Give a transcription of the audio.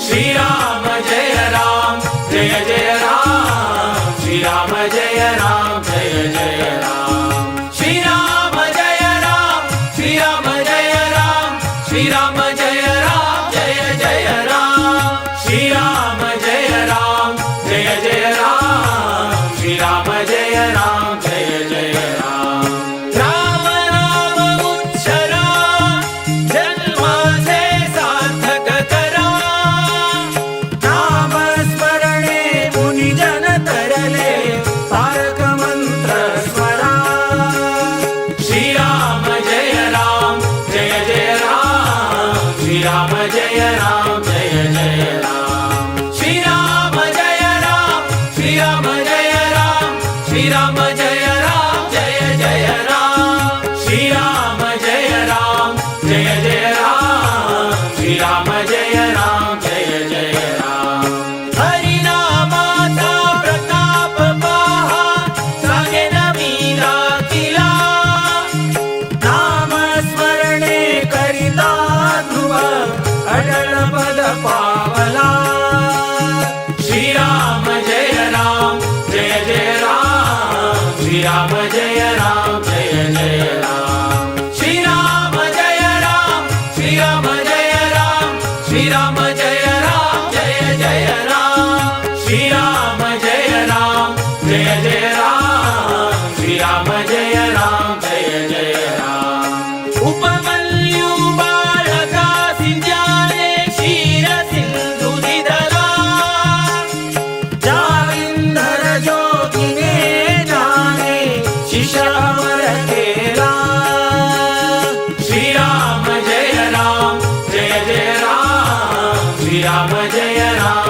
श्रीराम जय राम जय जय राम श्रीराम जय राम जय जय राम श्रीराम जय राम श्रीराम जय राम श्रीराम जय राम जय जय राम श्रीराम जय राम जय जय राम श्रीराम जय राम जय जय राम राम नाम उच्चारा जन्माचे सार्थक करा नाम स्मरणे मुनिजन तरले तारक मंत्र स्मरा श्रीराम जय राम जय जय राम श्रीराम जय राम जय जय राम श्रीराम जय राम श्रीराम जय राम श्रीराम जय राम जय जय राम श्रीराम जय राम जय जय राम श्रीराम जय राम जय जय राम हरिनामाचा प्रताप पहा सांगेन मीरा किला नाम स्मरणे करिता ध्रुव अडल पद पावला श्रीराम जय राम जय जय राम श्रीराम जय राम जय जय राम श्रीराम जय राम श्रीराम जय राम श्रीराम जय राम जय जय राम श्रीराम जय राम जय जय राम श्रीराम जय राम जय जय राम उपमन्यु बाळका सिंध्याने क्षीर सिंधू दिदला जाविंदर जोगिने जाने शिशावर केला श्रीराम जय राम जय जय राम श्रीराम जय राम